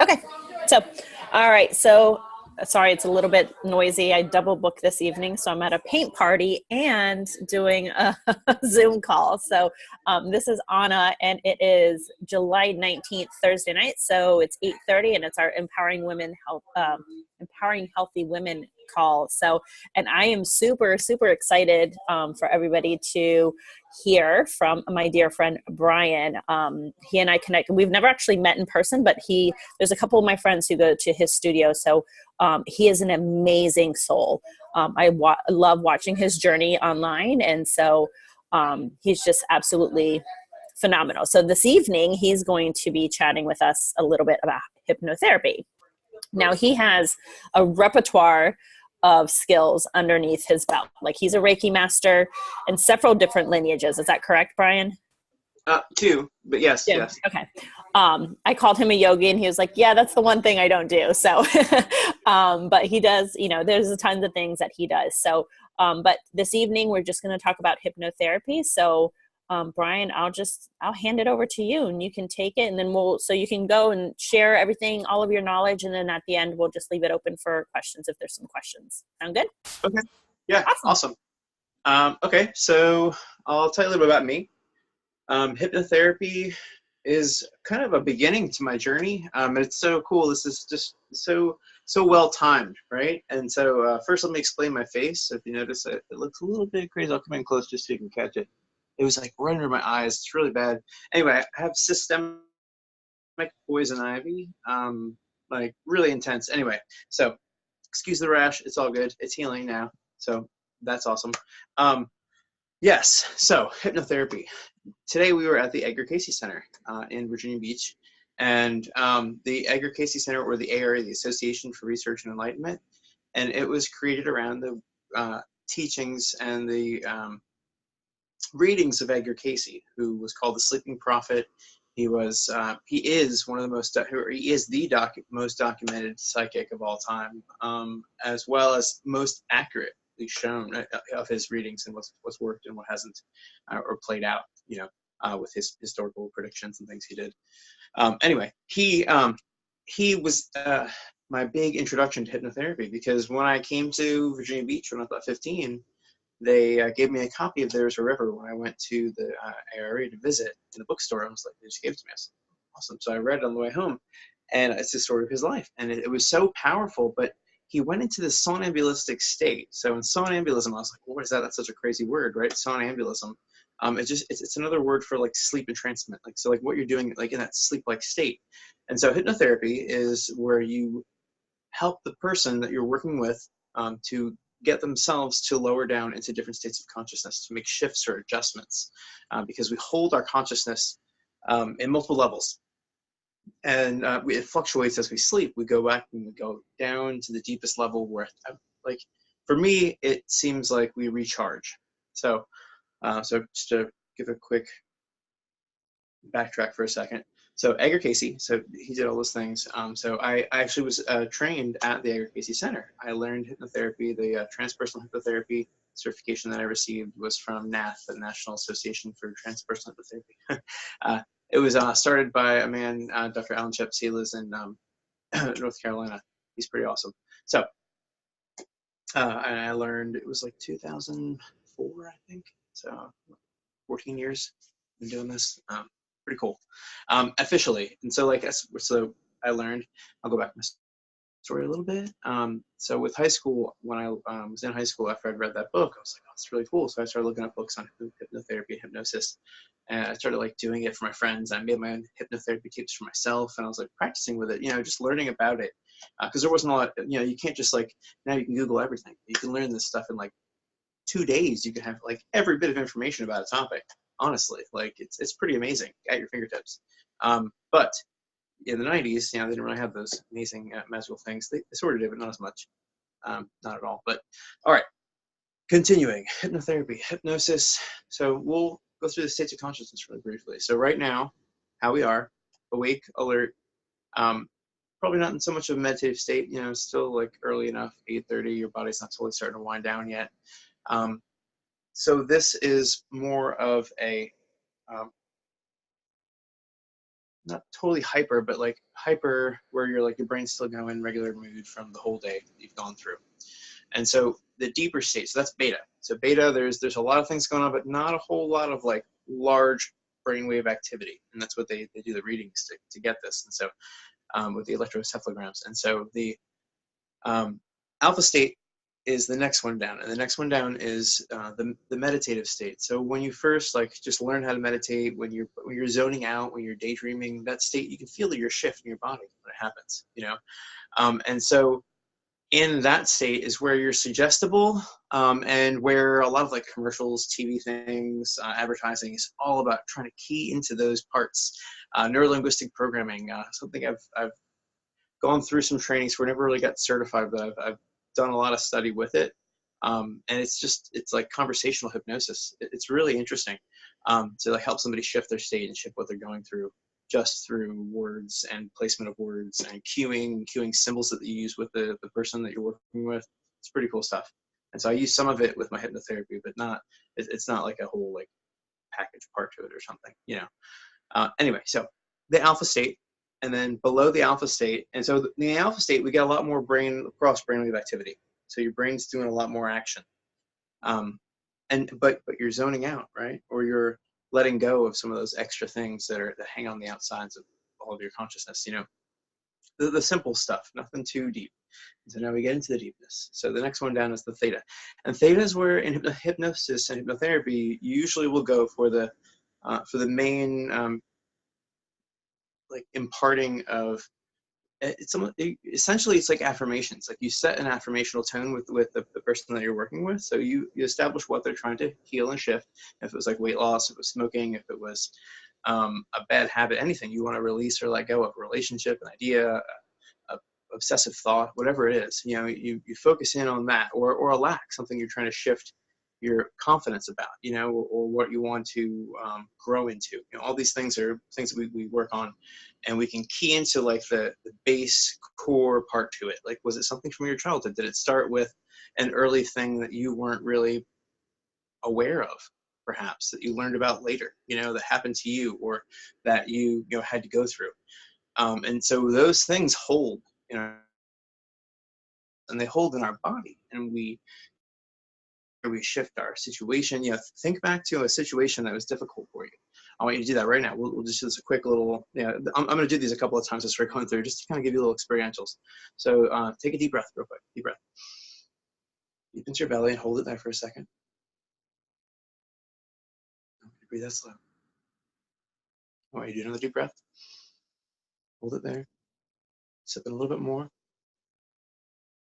Okay. So, all right. So, sorry, it's a little bit noisy. I double booked this evening. So, I'm at a paint party and doing a Zoom call. So, this is Anna, and it is July 19th, Thursday night. So, it's 8:30, and it's our Empowering Healthy Women call. So, and I am super, super excited for everybody to hear from my dear friend Brien. He and I connect. We've never actually met in person, but there's a couple of my friends who go to his studio. So he is an amazing soul. I love watching his journey online. And so he's just absolutely phenomenal. So this evening, he's going to be chatting with us a little bit about hypnotherapy. Now, he has a repertoire of skills underneath his belt. Like, he's a Reiki master in several different lineages. Is that correct, Brien? Two, but yes, Yeah. yes. Okay. I called him a yogi, and he was like, yeah, that's the one thing I don't do. So, but he does, there's tons of things that he does. So, but this evening, we're just going to talk about hypnotherapy. So, Brien, I'll hand it over to you, and you can take it, and then so you can go and share everything, all of your knowledge. And then at the end, we'll just leave it open for questions if there's some questions. Sound good? Okay. Yeah, Awesome. Okay, so I'll tell you a little bit about me. Hypnotherapy is kind of a beginning to my journey. It's so cool. This is just so well timed, right? And so first, let me explain my face. If you notice it looks a little bit crazy. I'll come in close just so you can catch it. It was like right under my eyes. It's really bad. Anyway, I have systemic poison ivy, like really intense. Anyway, so excuse the rash. It's all good. It's healing now. So that's awesome. Yes, so hypnotherapy. Today we were at the Edgar Cayce Center in Virginia Beach, and the Edgar Cayce Center, or the ARE, the Association for Research and Enlightenment, and it was created around the teachings and the readings of Edgar Cayce, who was called the Sleeping Prophet. He is one of the most documented psychic of all time, as well as most accurate shown of his readings and what's worked and what hasn't, or played out, with his historical predictions and things he did. Anyway, he was my big introduction to hypnotherapy, because when I came to Virginia Beach when I was about 15, they gave me a copy of There's a River when I went to the ARE to visit in the bookstore. I was like, they just gave it to me. I was like, awesome. So I read it on the way home, and it's the story of his life. And it was so powerful, but he went into this somnambulistic state. So in somnambulism, I was like, well, what is that? That's such a crazy word, right? Somnambulism. It's another word for like sleep entrancement. Like, so like what you're doing, like in that sleep-like state. And so hypnotherapy is where you help the person that you're working with to get themselves to lower down into different states of consciousness, to make shifts or adjustments, because we hold our consciousness in multiple levels. And it fluctuates as we sleep. We go back and we go down to the deepest level where, like, for me, it seems like we recharge. So just to give a quick backtrack for a second. So Edgar Cayce, so he did all those things. So I actually was trained at the Edgar Cayce Center. I learned hypnotherapy. The transpersonal hypnotherapy certification that I received was from NATH, the National Association for Transpersonal Hypnotherapy. It was started by a man, Dr. Alan Shep. He lives in North Carolina. He's pretty awesome. So and I learned, it was like 2004, I think. So 14 years been doing this. Pretty cool, officially. And so so I learned, I'll go back to my story a little bit. So with high school, when I was in high school, after I'd read that book, I was like, oh, it's really cool. So I started looking up books on hypnotherapy and hypnosis, and I started like doing it for my friends. I made my own hypnotherapy tapes for myself, and I was like practicing with it, just learning about it, because there wasn't a lot, you can't just like, now you can Google everything. You can learn this stuff in like 2 days. You can have like every bit of information about a topic. Honestly, like it's pretty amazing at your fingertips. But in the 90s, they didn't really have those amazing magical things. They sort of did, but not as much. Not at all. But all right, continuing. Hypnotherapy, hypnosis. So we'll go through the states of consciousness really briefly. So right now, how we are, awake, alert, probably not in so much of a meditative state. It's still like early enough, 8:30. Your body's not totally starting to wind down yet. So this is more of a not totally hyper, but like hyper where you're like your brain's still going in regular mood from the whole day that you've gone through. And so the deeper state, so that's beta. So beta, there's a lot of things going on, but not a whole lot of like large brainwave activity. And that's what they do the readings to get this. And so with the electroencephalograms. And so the alpha state is the next one down, and the next one down is the meditative state. So when you first like just learn how to meditate, when you're zoning out, when you're daydreaming, that state, you can feel your shift in your body when it happens, you know. And so in that state is where you're suggestible, and where a lot of like commercials, TV things, advertising is all about trying to key into those parts. Neurolinguistic programming, something I've gone through some trainings where I never really got certified, but I've done a lot of study with it. And it's like conversational hypnosis. It's really interesting to like help somebody shift their state and shift what they're going through just through words and placement of words and cueing symbols that you use with the person that you're working with. It's pretty cool stuff. And so I use some of it with my hypnotherapy, but it's not like a whole like package part to it or something, you know. Anyway, so the alpha state, and then below the alpha state, and so in the alpha state, we get a lot more cross brainwave activity. So your brain's doing a lot more action. But you're zoning out, right? Or you're letting go of some of those extra things that hang on the outsides of all of your consciousness, you know. The simple stuff, nothing too deep. So now we get into the deepness. So the next one down is the theta. And theta is where in hypnosis and hypnotherapy, you usually will go for the main like imparting of essentially it's like affirmations. Like you set an affirmational tone with the person that you're working with. So you establish what they're trying to heal and shift. If it was like weight loss, if it was smoking, if it was a bad habit, anything you want to release or let go of, a relationship, an idea, a obsessive thought, whatever it is, you know, you focus in on that, or a lack, something you're trying to shift your confidence about, you know, or what you want to grow into. You know, all these things are things that we work on, and we can key into like the base core part to it. Like, was it something from your childhood? Did it start with an early thing that you weren't really aware of, perhaps, that you learned about later, you know, that happened to you, or that you know had to go through? And so those things hold, you know, and they hold in our body, and we shift our situation. You know, think back to a situation that was difficult for you. I want you to do that right now. We'll just do this a quick little, you know, I'm going to do these a couple of times as we're going through, just to kind of give you little experientials. So take a deep breath real quick. Deep breath. Deep into your belly and hold it there for a second. Breathe that slow. I want you to do another deep breath. Hold it there. Sip it a little bit more.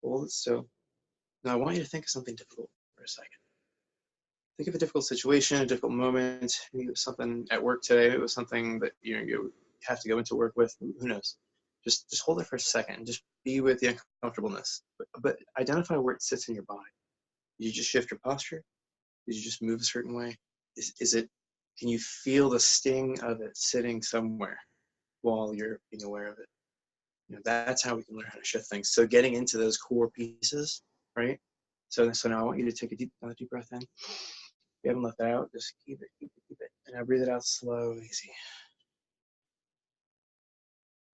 Hold it still. Now I want you to think of something difficult for a second. Think of a difficult situation, a difficult moment. Maybe it was something at work today. It was something that you have to go into work with. Who knows? Just hold it for a second. Just be with the uncomfortableness. But identify where it sits in your body. Did you just shift your posture? Did you just move a certain way? Is it? Can you feel the sting of it sitting somewhere while you're being aware of it? You know, that's how we can learn how to shift things. So getting into those core pieces, right? So now I want you to take another deep breath in. You haven't let that out, just keep it. And now breathe it out slow and easy.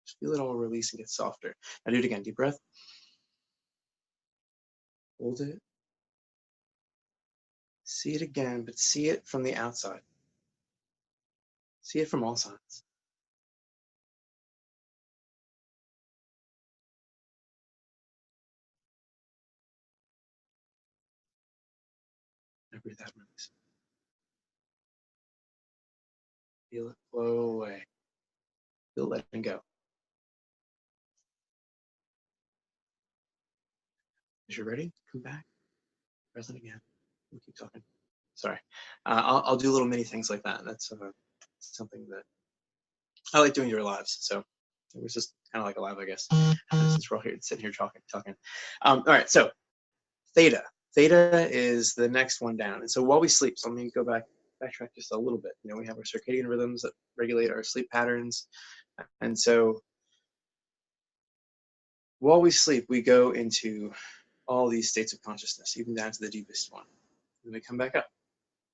Just feel it all release and get softer. Now do it again. Deep breath. Hold it. See it again, but see it from the outside. See it from all sides. Now breathe out and release. Feel it flow away. Feel it letting go. As you're ready, come back. Breath in again. We'll keep talking. Sorry. I'll do little mini things like that. That's something that I like doing your lives. So it was just kind of like a live, I guess, since we're all here sitting here talking. All right. So theta. Theta is the next one down. And so while we sleep, so let me backtrack just a little bit. You know, we have our circadian rhythms that regulate our sleep patterns. And so while we sleep, we go into all these states of consciousness, even down to the deepest one. Then we come back up,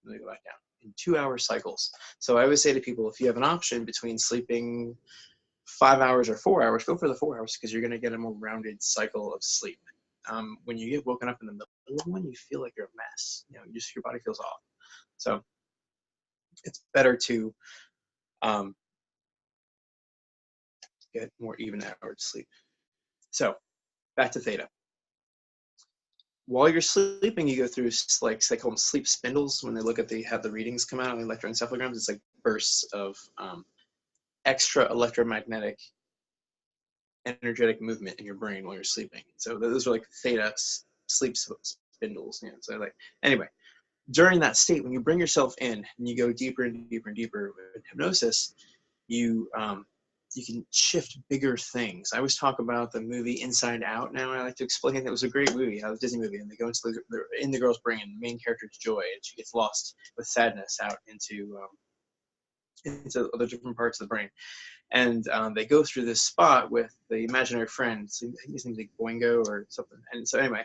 and we go back down. in 2-hour cycles. So I always say to people, if you have an option between sleeping 5 hours or 4 hours, go for the 4 hours because you're going to get a more rounded cycle of sleep. When you get woken up in the middle of the one, you feel like you're a mess. Just your body feels off. So it's better to get more even hours sleep. So back to theta. While you're sleeping, you go through, like, they call them sleep spindles. When they look at, they have the readings come out on electroencephalograms. It's like bursts of extra electromagnetic energetic movement in your brain while you're sleeping. So those are like theta sleep spindles. So like, anyway, during that state, when you bring yourself in and you go deeper and deeper and deeper with hypnosis, you can shift bigger things. I always talk about the movie Inside Out. Now I like to explain it was a great movie, a Disney movie, and they go into the girl's brain, the main character's joy, and she gets lost with sadness out into other different parts of the brain. And they go through this spot with the imaginary friend. So I think his name's like Boingo or something. And so anyway,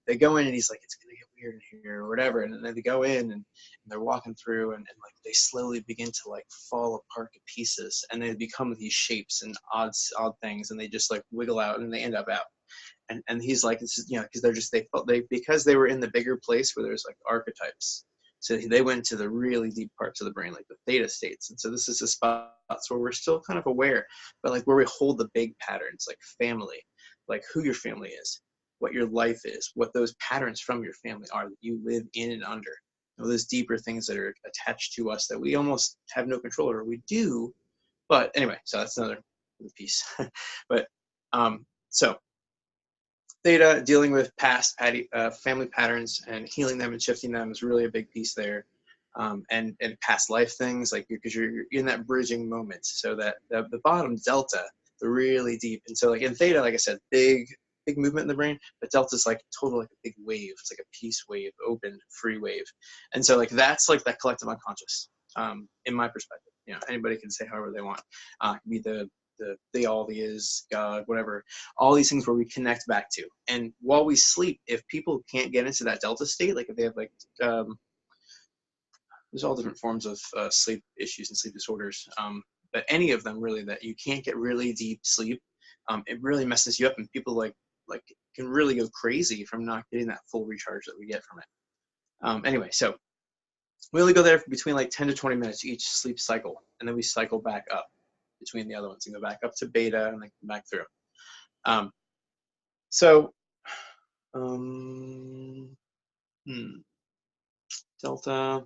they go in and he's like, it's going to get weird in here or whatever. And then they go in and they're walking through and like they slowly begin to like fall apart to pieces. And they become these shapes and odd things. And they just like wiggle out and they end up out. And he's like, this is, because because they were in the bigger place where there's like archetypes. So they went to the really deep parts of the brain, like the theta states. And so this is the spots where we're still kind of aware, but like where we hold the big patterns, like family, like who your family is, what your life is, what those patterns from your family are that you live in and under. Those deeper things that are attached to us that we almost have no control over. We do, but anyway, so that's another piece. But so theta, dealing with past family patterns and healing them and shifting them is really a big piece there. And past life things, like because you're in that bridging moment. So that the bottom delta, the really deep. And so like in theta, like I said, big movement in the brain, but delta is like total, like a big wave. It's like a peace wave, open, free wave. And so like that's like that collective unconscious, in my perspective. Anybody can say however they want. It can be the all, the is, God, whatever, all these things where we connect back to. And while we sleep, if people can't get into that delta state, like if they have like, there's all different forms of sleep issues and sleep disorders, but any of them really that you can't get really deep sleep, it really messes you up, and people like can really go crazy from not getting that full recharge that we get from it. Anyway, so we only go there for between like 10 to 20 minutes each sleep cycle, and then we cycle back up between the other ones and go back up to beta and then come back through. Delta,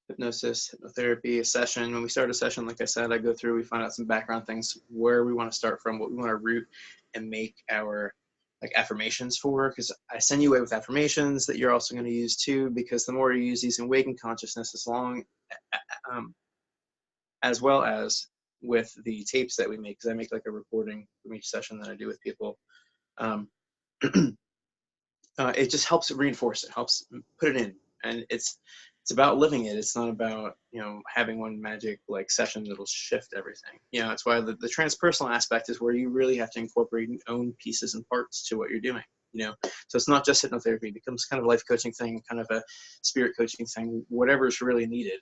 hypnosis, hypnotherapy, a session. When we start a session, like I said, I go through, we find out some background things, where we want to start from, what we want to root and make our like affirmations for, because I send you away with affirmations that you're also going to use too, because the more you use these in waking consciousness, as well as with the tapes that we make, because I make like a recording from each session that I do with people. It just helps reinforce it, helps put it in, and it's about living it. It's not about having one magic like session that'll shift everything. That's why the transpersonal aspect is where you really have to incorporate your own pieces and parts to what you're doing. So it's not just hypnotherapy; it becomes kind of a life coaching thing, kind of a spirit coaching thing, whatever's really needed.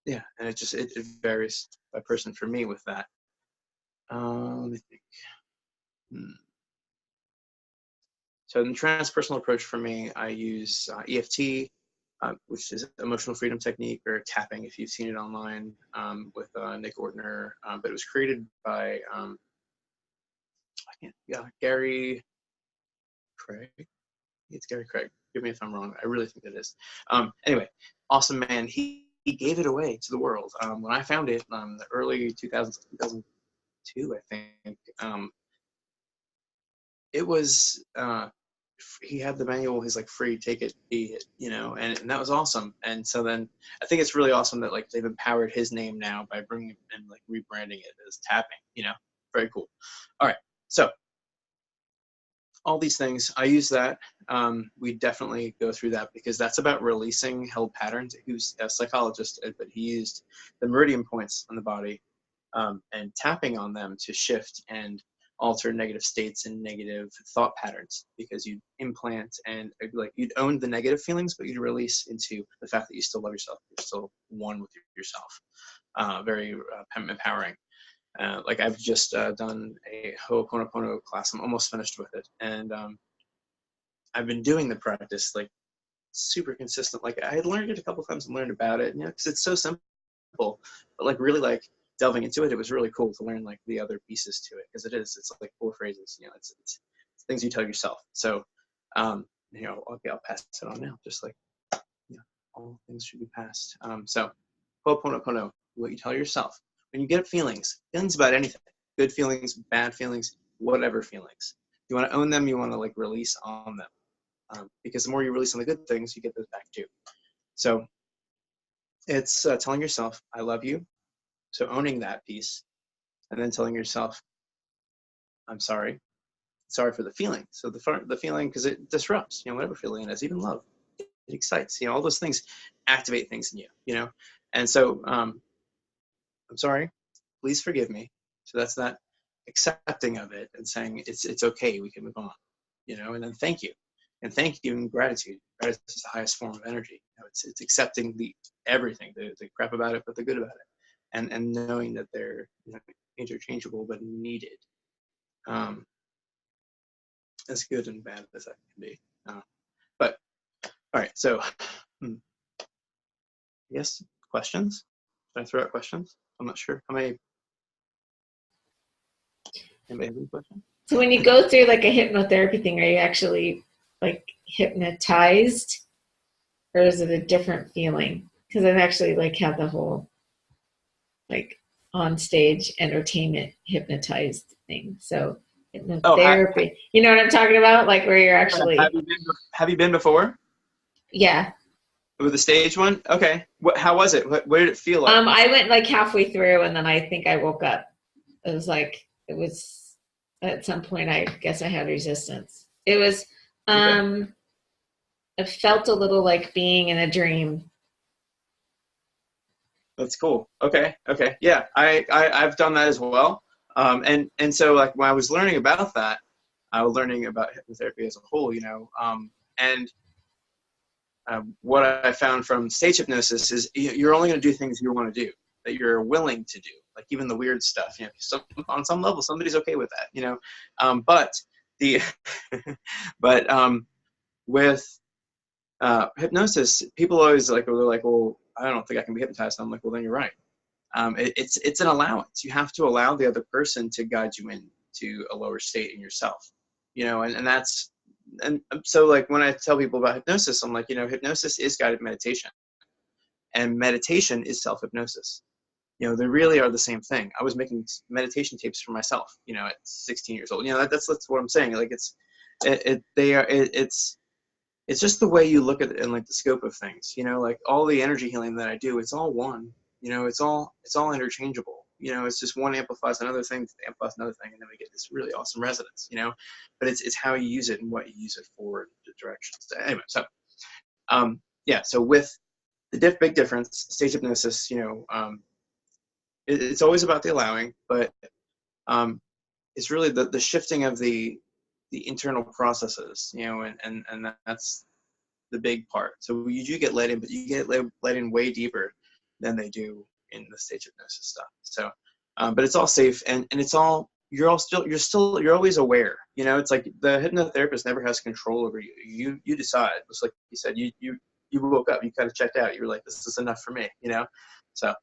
Yeah, and it varies by person for me with that. Let me think. So in the transpersonal approach for me, I use EFT, which is emotional freedom technique, or tapping if you've seen it online, with Nick Ortner, but it was created by Gary Craig. It's Gary Craig. Give me if I'm wrong. I really think it is. Anyway, awesome man. He gave it away to the world. When I found it in the early 2000s, 2002, I think, it was, he had the manual. He's like, free, take it, be it, and that was awesome. And so then I think it's really awesome that like they've empowered his name now by bringing it and like rebranding it as tapping, very cool. All right. So all these things, I use that. We definitely go through that because that's about releasing held patterns. He was a psychologist, but he used the meridian points on the body, and tapping on them to shift and alter negative states and negative thought patterns, because you'd implant and like you'd own the negative feelings, but you'd release into the fact that you still love yourself. You're still one with yourself. Very empowering. Like I've just done a Ho'oponopono class. I'm almost finished with it, and I've been doing the practice like super consistent. Like I had learned it a couple of times and learned about it, because it's so simple, but like really like delving into it, it was really cool to learn like the other pieces to it, because it's like 4 phrases, it's things you tell yourself. So okay, I'll pass it on now, just like all things should be passed. So Ho'oponopono, what you tell yourself when you get feelings about anything, good feelings, bad feelings, whatever feelings, you want to own them, you want to like release on them, because the more you release on the good things, you get those back too. So it's telling yourself, I love you. So owning that piece, and then telling yourself, I'm sorry for the feeling. So the feeling, because it disrupts, whatever feeling it is, even love, it excites, all those things activate things in you, and so I'm sorry, please forgive me. So that's that accepting of it and saying it's okay, we can move on, and then thank you. And thank you and gratitude. Gratitude is the highest form of energy. It's accepting everything, the crap about it, but the good about it. And knowing that they're interchangeable but needed, as good and bad as that can be. But all right, so yes, questions? Should I throw out questions? I'm not sure. Anybody have any questions? So when you go through like a hypnotherapy thing, are you actually like hypnotized, or is it a different feeling? Because I've actually like had the whole like on stage entertainment hypnotized thing. So hypnotherapy, you know what I'm talking about? Like where you're actually. Have you been before? Yeah. With the stage one? Okay. How was it? What did it feel like? I went like halfway through, and then I think I woke up. It was at some point, I guess I had resistance. It was, it felt a little like being in a dream. That's cool. Okay. Yeah, I've done that as well. And so like when I was learning about that, I was learning about hypnotherapy as a whole, and what I found from stage hypnosis is you're only going to do things you want to do, that you're willing to do, like even the weird stuff. On some level, somebody's okay with that, but the with hypnosis, people always they're like, well, I don't think I can be hypnotized. And I'm like, well, then you're right. It's an allowance. You have to allow the other person to guide you into a lower state in yourself, and that's. And so like when I tell people about hypnosis, I'm like, hypnosis is guided meditation, and meditation is self-hypnosis. They really are the same thing. I was making meditation tapes for myself, at 16 years old. That's what I'm saying. Like it's just the way you look at it and like the scope of things, like all the energy healing that I do, it's all one, it's all interchangeable. It's just one amplifies another thing, amplifies another thing, and then we get this really awesome resonance, but it's how you use it and what you use it for, the directions. Anyway, so so with the big difference, stage hypnosis, it's always about the allowing, but it's really the shifting of the internal processes, and that's the big part. So you do get let in, but you get let in way deeper than they do in the stage hypnosis stuff. So, but it's all safe, and it's all you're always aware. It's like the hypnotherapist never has control over you. You decide. Just like you said, you woke up, you kind of checked out. You were like, this is enough for me. So,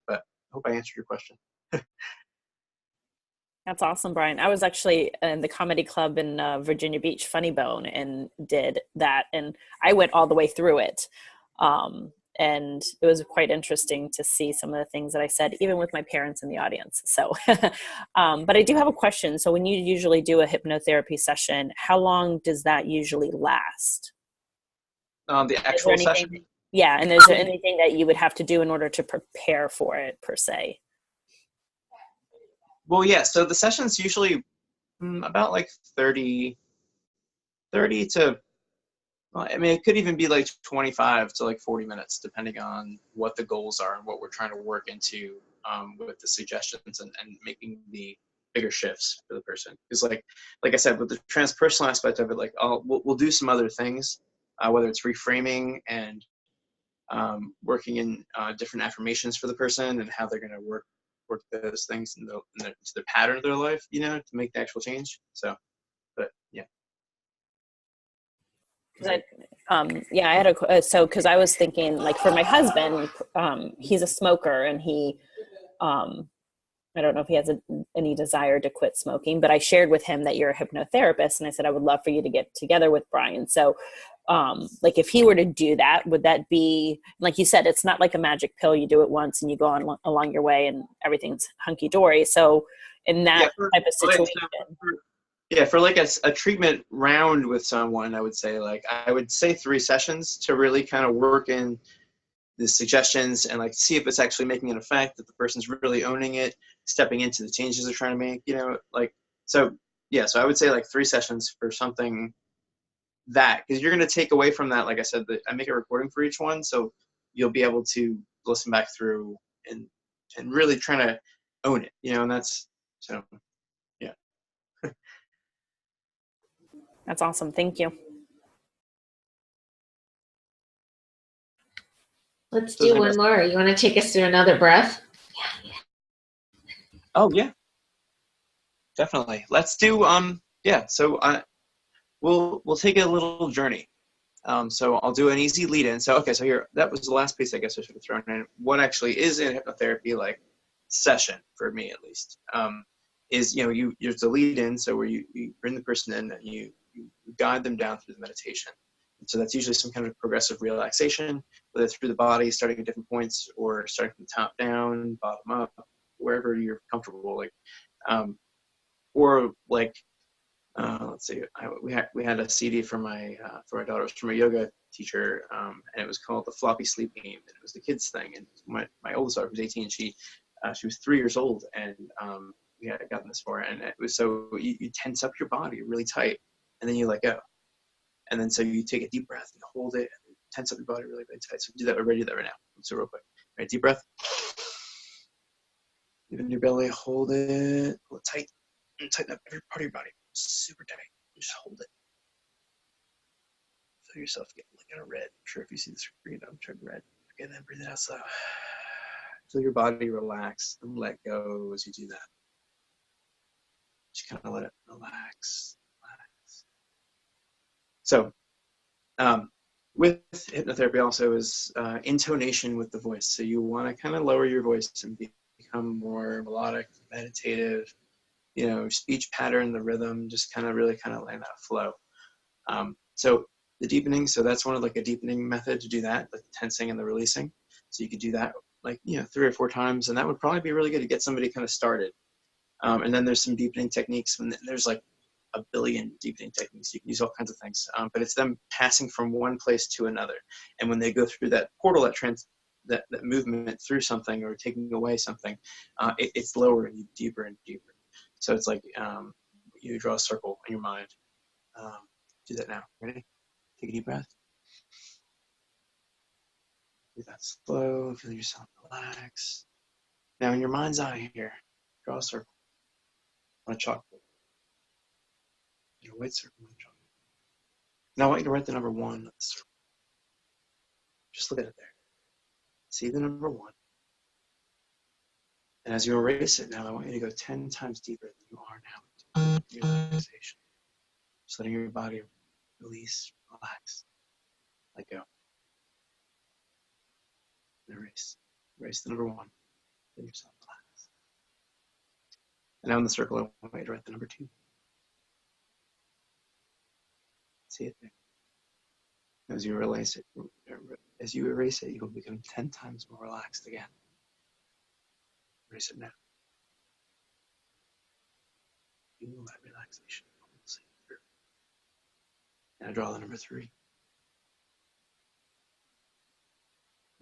but I hope I answered your question. That's awesome, Brien. I was actually in the comedy club in Virginia Beach, Funny Bone, and did that. And I went all the way through it. And it was quite interesting to see some of the things that I said, even with my parents in the audience. So, but I do have a question. So when you usually do a hypnotherapy session, how long does that usually last? The actual session? Yeah. And is there anything that you would have to do in order to prepare for it, per se? Well, yeah. So the session's usually about like 30 to, well, I mean, it could even be like 25 to like 40 minutes, depending on what the goals are and what we're trying to work into with the suggestions and making the bigger shifts for the person. Because like I said, with the transpersonal aspect of it, like we'll do some other things, whether it's reframing and working in different affirmations for the person and how they're going to work those things into the pattern of their life, you know, to make the actual change. So, but yeah. Yeah, I had because I was thinking, like, for my husband, he's a smoker, and he, I don't know if he has any desire to quit smoking, but I shared with him that you're a hypnotherapist, and I said I would love for you to get together with Brien. So, like, if he were to do that, would that be, like you said, it's not like a magic pill. You do it once and you go on along your way, and everything's hunky dory. So, in that type of situation. For like a treatment round with someone, I would say 3 sessions to really kind of work in the suggestions and like see if it's actually making an effect, that the person's really owning it, stepping into the changes they're trying to make, you know, like, so yeah, so I would say like 3 sessions for something that, because you're going to take away from that, like I said, I make a recording for each one, so you'll be able to listen back through and really trying to own it, you know, and that's, so yeah. That's awesome. Thank you. Let's do one more. You want to take us through another breath? Oh yeah, definitely. Let's do so we'll take a little journey. So I'll do an easy lead in. So okay, so here, that was the last piece I guess I should have thrown in. What actually is in hypnotherapy, like session for me at least, is, you know, you're the lead in, so where you bring the person in and you guide them down through the meditation. And so that's usually some kind of progressive relaxation, whether through the body, starting at different points, or starting from the top down, bottom up, wherever you're comfortable. Like, or like, let's see, we had a CD for my daughter. It was from a yoga teacher, and it was called the Floppy Sleep Game, and it was the kids thing. And my oldest daughter was 18. She was 3 years old, and we had gotten this for her. And it was, so you tense up your body really tight, and then you let go, and then so you take a deep breath and hold it, and tense up your body really, really tight. So do that. We're ready to do that right now. So real quick, all right, deep breath. Even your belly, hold it, pull it tight, and tighten up every part of your body, super tight. Just hold it. Feel yourself get kind of red. I'm sure if you see the screen, I'm turning red. Okay, then breathe it out slow. Feel your body relax and let go as you do that. Just kind of let it relax. So, with hypnotherapy also is intonation with the voice. So you want to kind of lower your voice and become more melodic, meditative, you know, speech pattern, the rhythm, just kind of really kind of land that flow. So the deepening, so that's one of like a deepening method to do that, like the tensing and the releasing. So you could do that like, you know, 3 or 4 times, and that would probably be really good to get somebody kind of started. And then there's some deepening techniques, and there's like a billion deepening techniques. You can use all kinds of things, but it's them passing from one place to another. And when they go through that portal, that movement through something or taking away something, it's lowering you deeper and deeper. So it's like you draw a circle in your mind. Do that now. Ready? Take a deep breath. Do that slow. Feel yourself relax. Now in your mind's eye here, draw a circle on a chalkboard. A white circle on a chalkboard. Now I want you to write the number 1 on the circle. Just look at it there. See the number 1. And as you erase it now, I want you to go 10 times deeper than you are now into your relaxation. Just letting your body release, relax, let go. And erase. Erase the number 1. Let yourself relax. And now in the circle, I want you to write the number 2. See it there. As you erase it, you'll become 10 times more relaxed again. Erase it now. Feel that relaxation pulsing through. Now draw the number 3.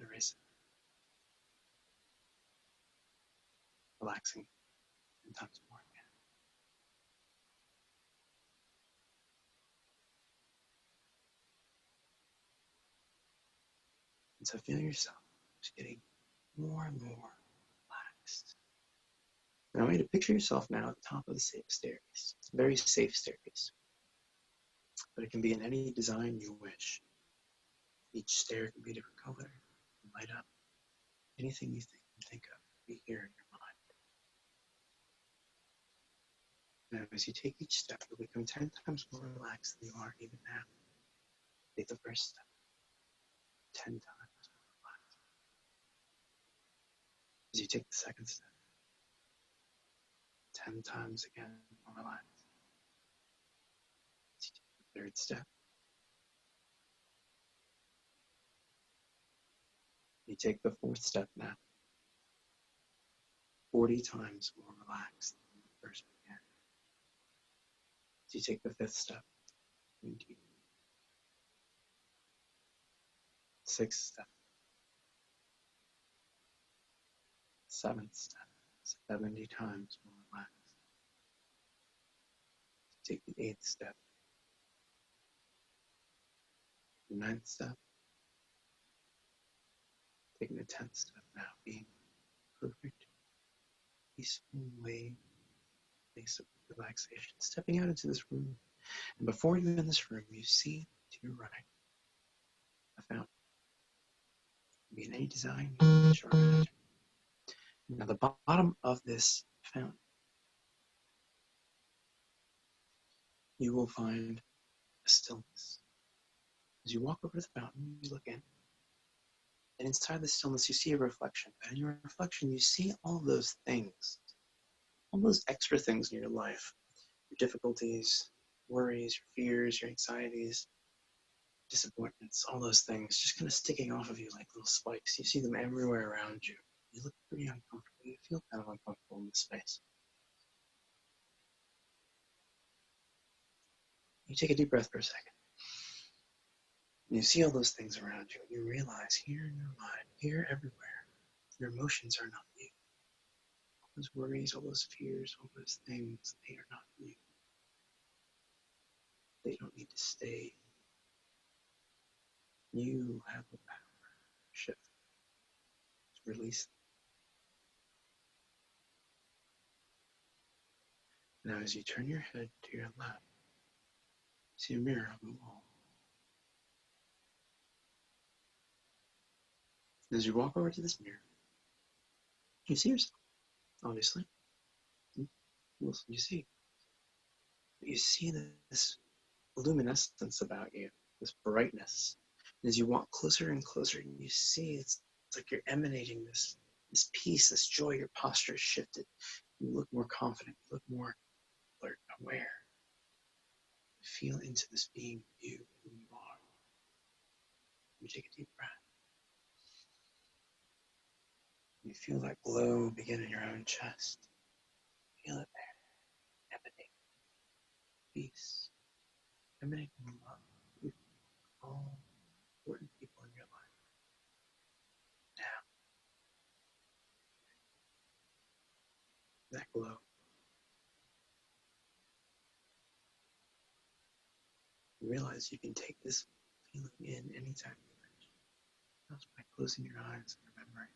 Erase it. Relaxing 10 times more again. And so feel yourself just getting more and more relaxed. Now I want you to picture yourself now at the top of the staircase. It's a very safe staircase, but it can be in any design you wish. Each stair can be a different color, light up. Anything you think of, be here in your mind. Now, as you take each step, you'll become 10 times more relaxed than you are even now. Take the first step, 10 times more relaxed. As you take the second step, 10 times again more relaxed. As you take the third step, you take the fourth step now, 40 times more relaxed than the first began. As you take the fifth step, deep. Sixth step, seventh step, 70 times more relaxed. Take the eighth step, the ninth step, taking the 10th step now, being perfect, peaceful way, place of relaxation, stepping out into this room. And before you're in this room, you see to your right a fountain. It can be in any design you wish or imagine. Now, the bottom of this fountain, you will find a stillness. As you walk over to the fountain, you look in, and inside the stillness, you see a reflection. And in your reflection, you see all those things, all those extra things in your life, your difficulties, worries, your fears, your anxieties, disappointments, all those things just kind of sticking off of you like little spikes. You see them everywhere around you. You look pretty uncomfortable. You feel kind of uncomfortable in this space. You take a deep breath for a second. And you see all those things around you, and you realize here in your mind, here everywhere, your emotions are not you. All those worries, all those fears, all those things, they are not you. They don't need to stay. You have the power to shift, to release them. Now, as you turn your head to your left, you see a mirror on the wall. And as you walk over to this mirror, you see yourself, obviously. What else do you see? But you see this luminescence about you, this brightness. And as you walk closer and closer, you see it's like you're emanating this peace, this joy. Your posture is shifted. You look more confident. You look more alert, aware. You feel into this being you, who you are. You take a deep breath. You feel that glow begin in your own chest. Feel it there, emanating peace, emanating love. You all important people in your life. Now, that glow. You realize you can take this feeling in anytime you wish. Just by closing your eyes and remembering.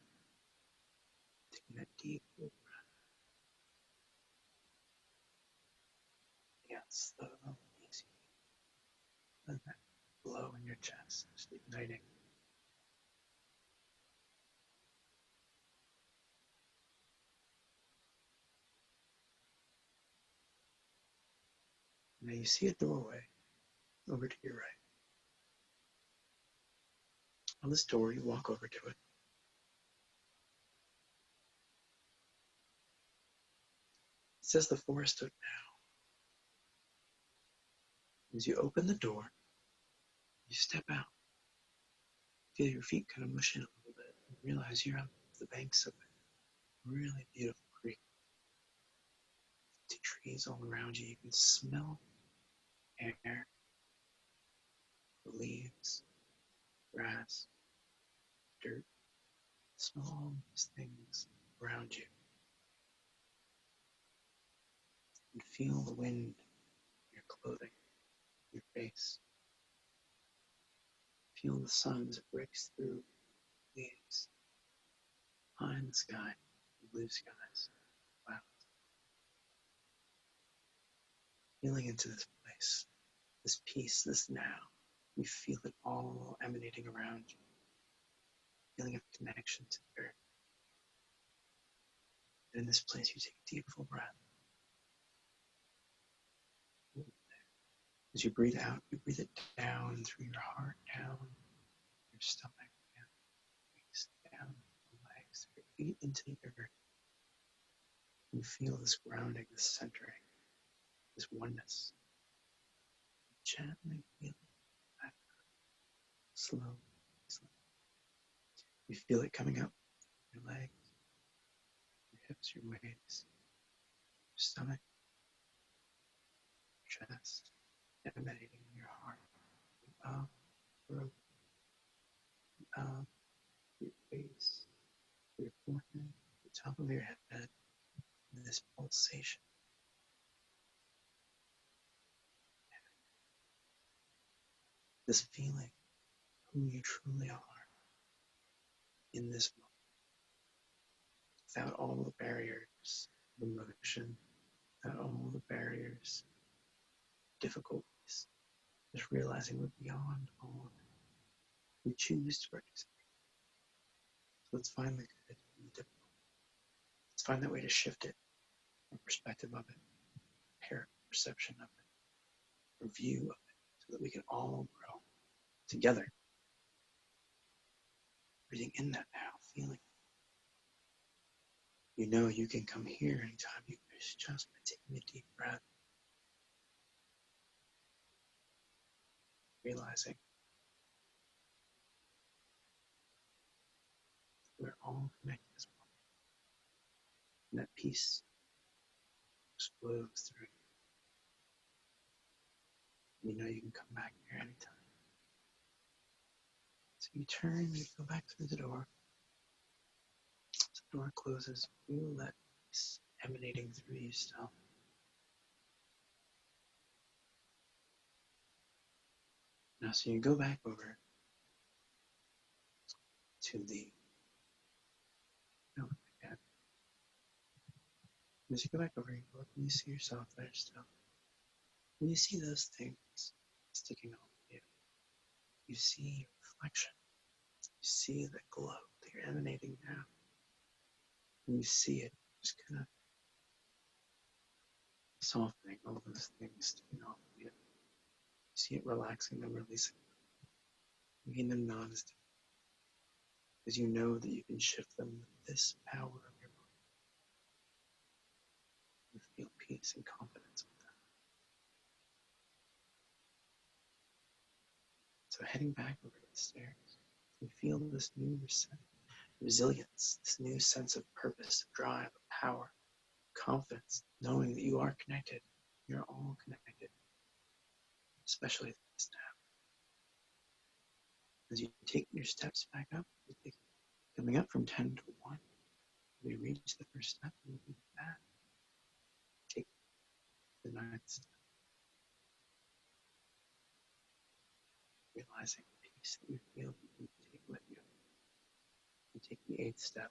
Taking that deep full breath. Yeah, slow and easy. And that glow in your chest, just igniting. Now you see a doorway over to your right. On this door, you walk over to it. It says the forest of now. As you open the door, you step out. Feel your feet kind of mush in a little bit. And realize you're on the banks of a really beautiful creek. The trees all around you. You can smell air, the leaves, grass, dirt. Smell all those things around you. And feel the wind in your clothing, your face. Feel the sun as it breaks through leaves, high in the sky, blue skies, clouds. feeling into this place, this peace, this now. You feel it all emanating around you, feeling a connection to the earth. And in this place, you take a deep, full breath. As you breathe out, you breathe it down through your heart, down your stomach, down your waist, down your legs, your feet into the earth. You feel this grounding, this centering, this oneness. Gently feel it back, slowly, slowly. You feel it coming up your legs, your hips, your waist, your stomach, your chest, emanating in your heart, up, throat, up, your face, your forehead, the top of your head, and this pulsation. This feeling who you truly are in this moment, without all the barriers of emotion, without all the barriers, difficulties, just realizing we're beyond all of it. We choose to participate. So let's find the good in the difficult. Let's find that way to shift it, our perspective of it, our perception of it, our view of it, so that we can all grow together. Breathing in that now, feeling. You know you can come here anytime you wish, just by taking a deep breath. Realizing we're all connected as one. And that peace just flows through you. You know you can come back here anytime. So you turn, you go back through the door. As the door closes, feel that peace emanating through you still. Now, so you go back over to the notebook again. As you go back over, you look and you see yourself there still. When you see those things sticking out of you, you see your reflection. You see the glow that you're emanating now. And you see it just kind of softening all those things sticking off of you. You see it relaxing them, releasing them, making them non-sticky. Because you know that you can shift them with this power of your mind. You feel peace and confidence with that. So heading back over the stairs, you feel this new resilience, this new sense of purpose, drive, power, confidence, knowing that you are connected. You're all connected, especially this now. As you take your steps back up, coming up from 10 to 1, we reach the first step and we back. Take the 9th step. Realizing the peace that you feel that you take with you. You take the 8th step.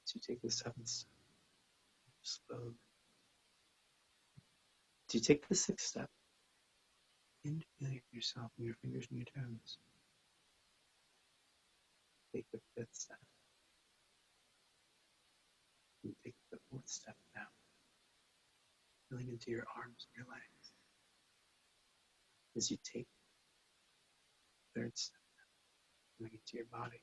So you take the 7th step. Slowly. So you take the 6th step. And feel yourself in your fingers and your toes. Take the 5th step. And take the 4th step down. Feeling into your arms and your legs. As you take the 3rd step down, feeling into your body.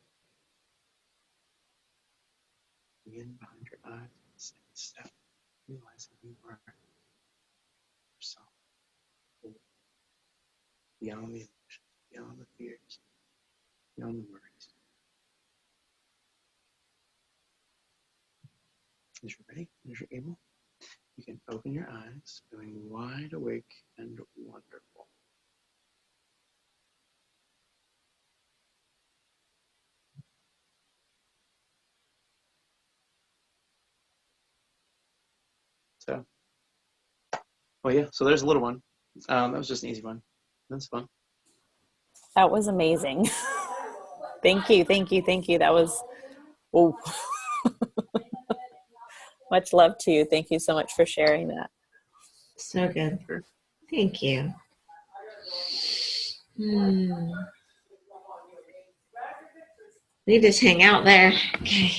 In behind your eyes, the 2nd step, realizing you are yourself. Beyond the emotions, beyond the fears, beyond the worries. As you're ready, as you're able, you can open your eyes, feeling wide awake and wonderful. So, well, yeah, so there's a little one. That was just an easy one. That's fun. That was amazing. Thank you. That was, oh, Much love to you. Thank you so much for sharing that. So good. Sure. Thank you. We just hang out there. Okay.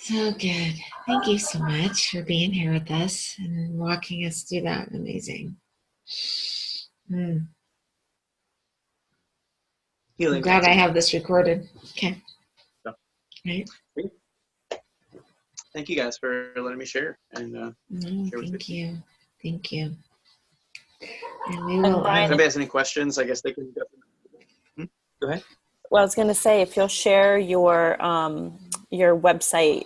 So good. Thank you so much for being here with us and walking us through that. Amazing. I'm Healing. glad I have this recorded. Okay. Yeah. Right. Thank you guys for letting me share. And No, share with thank you. Thank you. And we And will. If Brien, anybody has any questions, I guess they can go. Go ahead. well, I was going to say, if you'll share your website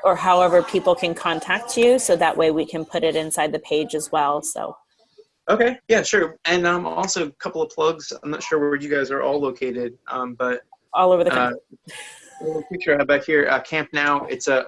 or however people can contact you, so that way we can put it inside the page as well. So. Okay, yeah, sure. And also a couple of plugs. I'm not sure where you guys are all located, but All over the country. a little picture I have back here. Camp Now. It's a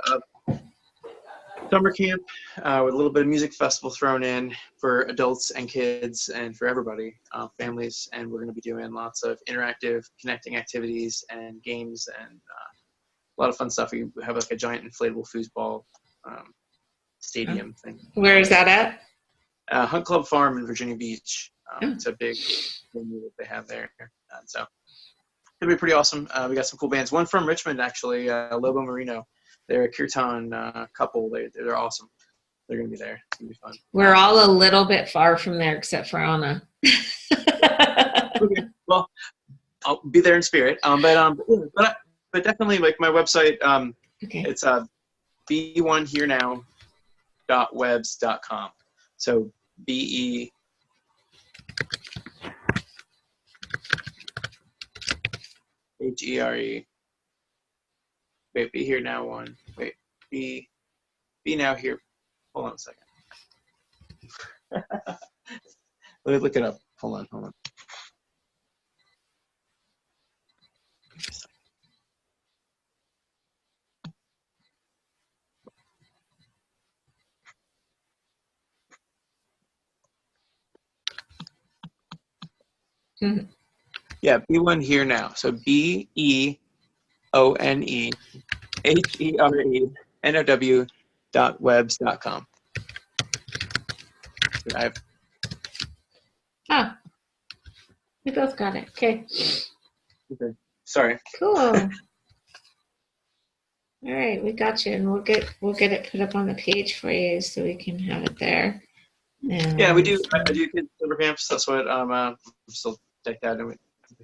summer camp with a little bit of music festival thrown in for adults and kids and for everybody, families. And we're going to be doing lots of interactive, connecting activities and games and a lot of fun stuff. We have like a giant inflatable foosball stadium thing. Where is that at? Hunt Club Farm in Virginia Beach. Oh. It's a big venue that they have there. So it'll be pretty awesome. We got some cool bands. One from Richmond, actually, Lobo Marino. They're a kirtan couple. They're awesome. They're going to be there. It's going to be fun. We're all a little bit far from there, except for Anna. Okay. Well, I'll be there in spirit. But definitely, like my website, Okay. it's be1herenow.webs.com. So BE. HERE. Wait, be here now one. Wait, be now here. Hold on a second. Let me look it up. Hold on. Mhm. Yeah, B1 here now. So BEONEHERENOW.webs.com. We both got it. Okay. Okay. Sorry. Cool. All right, we got you, and we'll get it put up on the page for you so we can have it there. Yeah, we do. I do kids summer camps. That's what I'm still take that in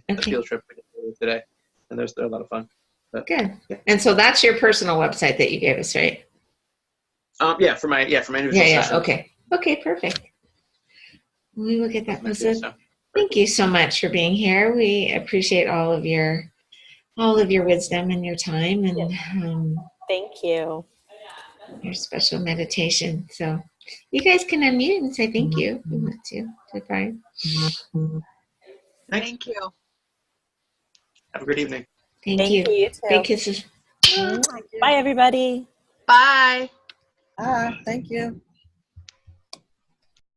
a field trip we did today, and they're a lot of fun. But, Good. And so that's your personal website that you gave us, right? Yeah, for my individual sessions. Okay. Okay, perfect. We will get that posted. So. Thank you so much for being here. We appreciate all of your wisdom and your time and Thank you. your special meditation. So you guys can unmute and say thank you if you want to Brien. Thank you. Have a great evening. Thank you. You too. Big kisses. Bye, everybody. Bye. Thank you.